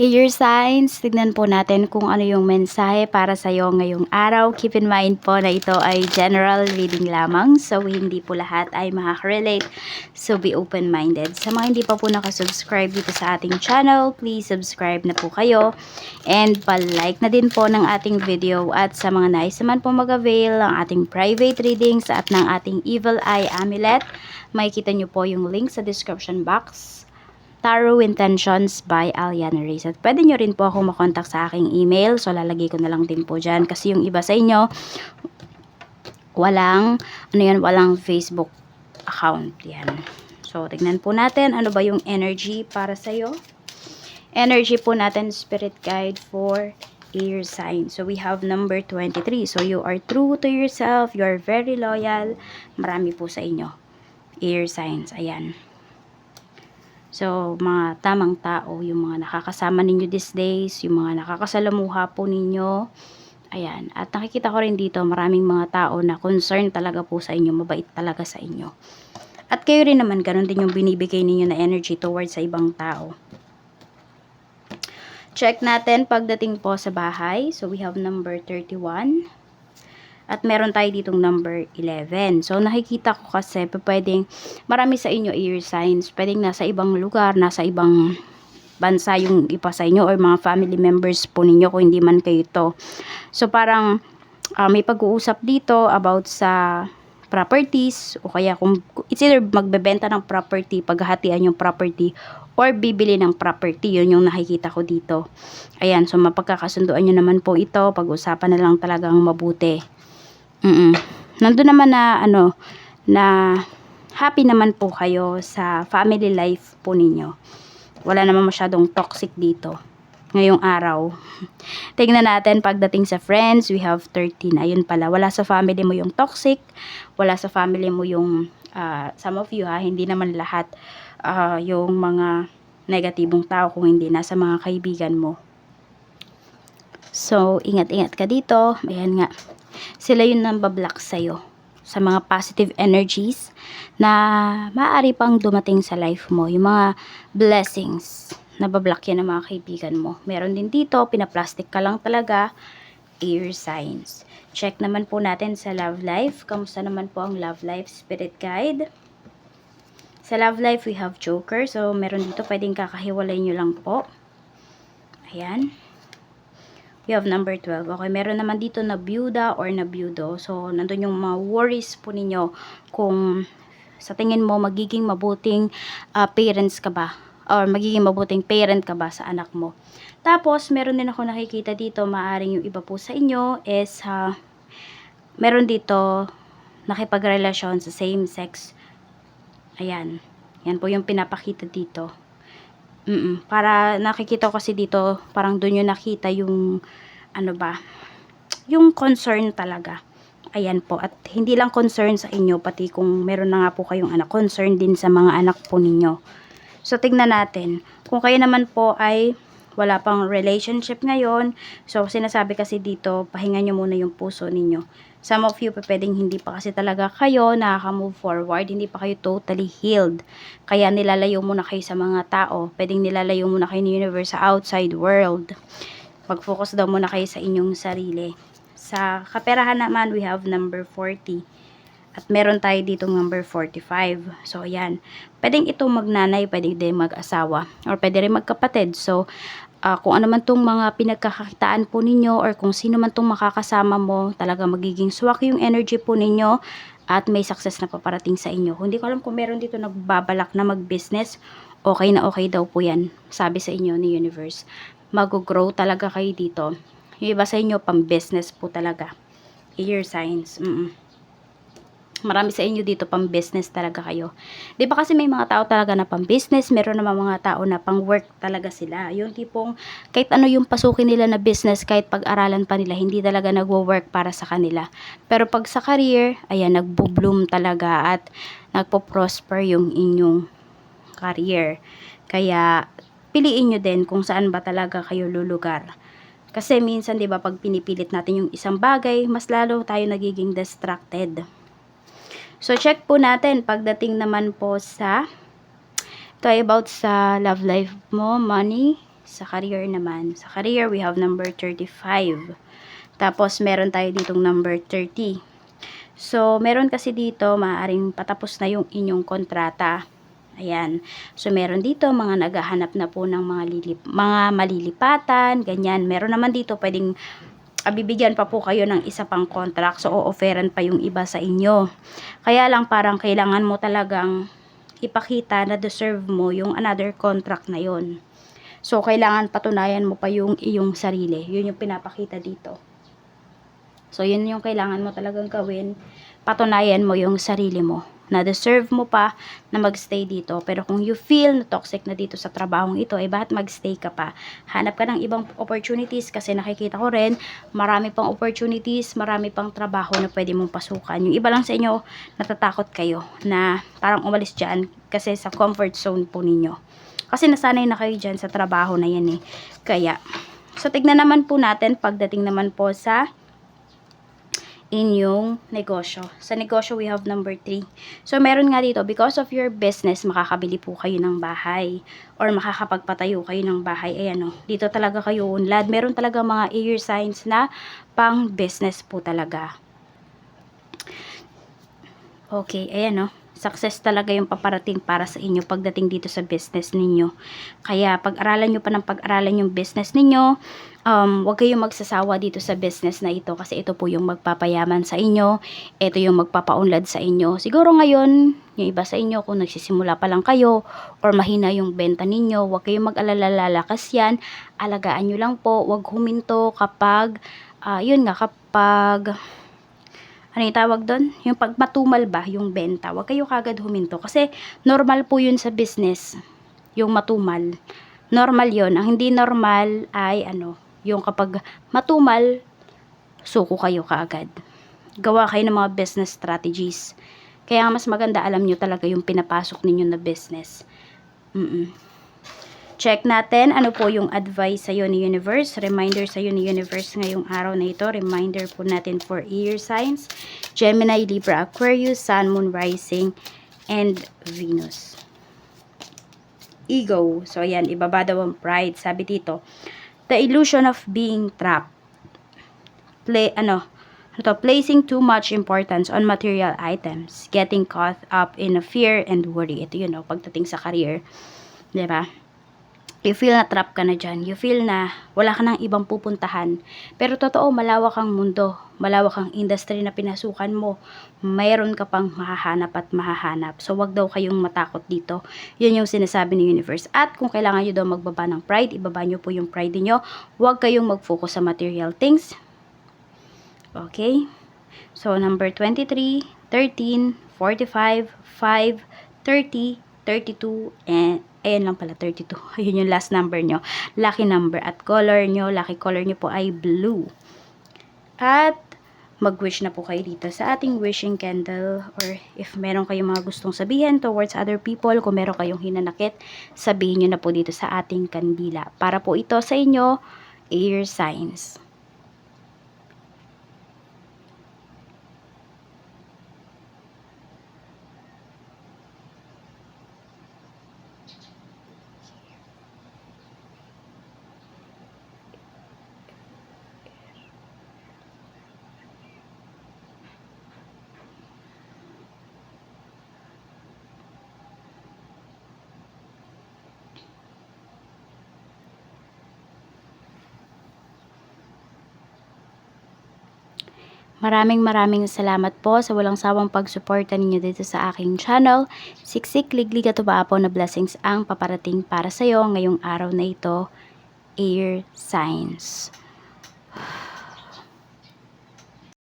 Air signs, tignan po natin kung ano yung mensahe para sa'yo ngayong araw. Keep in mind po na ito ay general reading lamang. So, hindi po lahat ay makaka-relate. So, be open-minded. Sa mga hindi pa po nakasubscribe dito sa ating channel, please subscribe na po kayo. And pa-like na din po ng ating video. At sa mga nais naman po mag-avail ng ating private readings at ng ating Evil Eye Amulet, makikita nyo po yung link sa description box. Tarot Intentions by Aliana Reyes. At pwede nyo rin po ako makontak sa aking email. So, lalagay ko na lang din po dyan. Kasi yung iba sa inyo, walang Facebook account. Yan. So, tignan po natin ano ba yung energy para sa'yo. Energy po natin, Spirit Guide for Air sign. So, we have number 23. So, you are true to yourself. You are very loyal. Marami po sa inyo. Air signs. Ayan. So, mga tamang tao, yung mga nakakasama ninyo these days, yung mga nakakasalamuha po ninyo. Ayan. At nakikita ko rin dito, maraming mga tao na concern talaga po sa inyo, mabait talaga sa inyo. At kayo rin naman, ganun din yung binibigay ninyo na energy towards sa ibang tao. Check natin pagdating po sa bahay. So, we have number 31. At meron tayo ditong number 11. So, nakikita ko kasi pwedeng marami sa inyo air signs. Pwedeng nasa ibang lugar, nasa ibang bansa yung iba sa inyo or mga family members po ninyo kung hindi man kayo to. So, parang may pag-uusap dito about sa properties o kaya kung it's either magbebenta ng property, paghahatian yung property or bibili ng property. Yun yung nakikita ko dito. Ayan, so mapagkakasunduan nyo naman po ito. Pag-usapan na lang talagang mabuti. Nandun naman na na happy naman po kayo sa family life po ninyo. Wala naman masyadong toxic dito ngayong araw. Tingnan natin pagdating sa friends, we have 13. Ayun pala, wala sa family mo yung toxic, wala sa family mo yung some of you hindi naman lahat yung mga negatibong tao kung hindi nasa mga kaibigan mo. So, ingat-ingat ka dito. Ayan nga. Sila yung nambablock sa'yo sa mga positive energies na maaari pang dumating sa life mo. Yung mga blessings, nabablock yan ng mga kaibigan mo. Meron din dito, pinaplastic ka lang talaga, air signs. Check naman po natin sa love life. Kamusta naman po ang love life, Spirit Guide? Sa love life, we have Joker. So, meron dito, pwedeng kakahiwalay nyo lang po. Ayan. We have number 12. Okay, meron naman dito na byuda or na byudo. So, nandun yung mga worries po ninyo kung sa tingin mo magiging mabuting parents ka ba or magiging mabuting parent ka ba sa anak mo. Tapos, meron din ako nakikita dito, maaring yung iba po sa inyo is meron dito nakipagrelasyon sa same sex. Ayan. Yan po yung pinapakita dito. Para nakikita ko kasi dito, parang doon yung nakita yung yung concern talaga. Ayan po. At hindi lang concern sa inyo, pati kung meron na nga po kayong anak, concern din sa mga anak po ninyo. So, tignan natin. Kung kayo naman po ay wala pang relationship ngayon, so sinasabi kasi dito, pahinga nyo muna yung puso ninyo. Some of you, pwedeng hindi pa kasi talaga kayo nakaka-move forward, hindi pa kayo totally healed. Kaya nilalayo muna kayo sa mga tao, pwedeng nilalayo muna kayo ng universe sa outside world. Mag-focus daw muna kayo sa inyong sarili. Sa kaperahan naman, we have number 40. At meron tayo dito number 45. So, ayan. Pwedeng ito magnanay, pwedeng din mag-asawa. Or pwede rin magkapatid. So, kung ano man tong mga pinagkakakitaan po ninyo or kung sino man tong makakasama mo, talaga magiging swak yung energy po ninyo at may success na paparating sa inyo. Hindi ko alam kung meron dito nagbabalak na mag-business, okay na okay daw po yan. Sabi sa inyo ni universe. Mag-grow talaga kayo dito. Yung iba sa inyo, pang-business po talaga. Air signs. Marami sa inyo dito pang business talaga kayo. Di ba kasi may mga tao talaga na pang business, meron naman mga tao na pang work talaga sila. Yung tipong kahit ano yung pasukin nila na business, kahit pag-aralan pa nila, hindi talaga nagwo-work para sa kanila. Pero pag sa career, ayan, nagbo-bloom talaga at nagpo-prosper yung inyong career. Kaya piliin nyo din kung saan ba talaga kayo lulugar. Kasi minsan, di ba, pag pinipilit natin yung isang bagay, mas lalo tayo nagiging distracted. So, check po natin pagdating naman po sa ito ay about sa love life mo, money, Sa career naman, sa career we have number 35. Tapos meron tayo ditong number 30. So, meron kasi dito, maaaring patapos na yung inyong kontrata. Ayan. So, meron dito mga naghahanap na po ng mga malilipatan, ganyan. Meron naman dito pwedeng bibigyan pa po kayo ng isa pang contract. So, o-offeran pa yung iba sa inyo. Kaya lang parang kailangan mo talagang ipakita na deserve mo yung another contract na yon. So, kailangan patunayan mo pa yung iyong sarili. Yun yung pinapakita dito. So, yun yung kailangan mo talagang gawin. Patunayan mo yung sarili mo. Na deserve mo pa na magstay dito. Pero kung you feel na toxic na dito sa trabahong ito, bakit magstay ka pa? Hanap ka ng ibang opportunities kasi nakikita ko rin, marami pang opportunities, marami pang trabaho na pwede mong pasukan. Yung iba lang sa inyo, natatakot kayo na parang umalis dyan kasi sa comfort zone po ninyo. Kasi nasanay na kayo dyan sa trabaho na yan Kaya, so tignan naman po natin pagdating naman po sa inyong negosyo. Sa negosyo, we have number 3. So, meron nga dito, because of your business, makakabili po kayo ng bahay or makakapagpatayo kayo ng bahay. Ayan dito talaga kayo unlad. Meron talaga mga air signs na pang business po talaga. Okay, ayan success talaga yung paparating para sa inyo pagdating dito sa business ninyo. Kaya pag-aralan nyo pa ng pag-aralan yung business ninyo. Huwag kayong magsasawa dito sa business na ito kasi ito po yung magpapayaman sa inyo. Ito yung magpapaunlad sa inyo. Siguro ngayon, yung iba sa inyo kung nagsisimula pa lang kayo or mahina yung benta ninyo, huwag kayong mag-alala, lalakas yan. Alagaan nyo lang po. Huwag huminto kapag, kapag ano yung tawag doon? Yung pag matumal ba yung benta, huwag kayo kagad huminto. Kasi normal po yun sa business, yung matumal. Normal yun. Ang hindi normal ay yung kapag matumal, suko kayo kaagad. Gawa kayo ng mga business strategies. Kaya mas maganda alam nyo talaga yung pinapasok ninyo na business. Check natin ano po yung advice sa'yo ni Universe. Reminder sa'yo ni Universe ngayong araw na ito. Reminder po natin for air signs. Gemini, Libra, Aquarius, Sun, Moon, Rising, and Venus. Ego. So, ayan. Ibaba daw ang pride. Sabi dito, the illusion of being trapped. Placing too much importance on material items. Getting caught up in a fear and worry. Ito yun, pagdating sa career. Diba? You feel na trap ka na dyan. You feel na wala ka nang ibang pupuntahan. Pero totoo, malawak ang mundo. Malawak ang industry na pinasukan mo. Mayroon ka pang mahahanap at mahahanap. So, wag daw kayong matakot dito. Yun yung sinasabi ni Universe. At kung kailangan nyo daw magbaba ng pride, ibaba nyo po yung pride niyo. Wag kayong mag-focus sa material things. Okay? So, number 23, 13, 45, 5, 30, 32, and ayan lang pala, 32. Ayun yung last number nyo. Lucky number. At color nyo, lucky color nyo po ay blue. At mag-wish na po kayo dito sa ating wishing candle. Or if meron kayong mga gustong sabihin towards other people, kung meron kayong hinanakit, sabihin nyo na po dito sa ating kandila. Para po ito sa inyo, air signs. Maraming salamat po sa walang sawang pagsuporta ninyo dito sa aking channel. Siksik, liglig at umaapaw na blessings ang paparating para sa iyo ngayong araw na ito, air signs.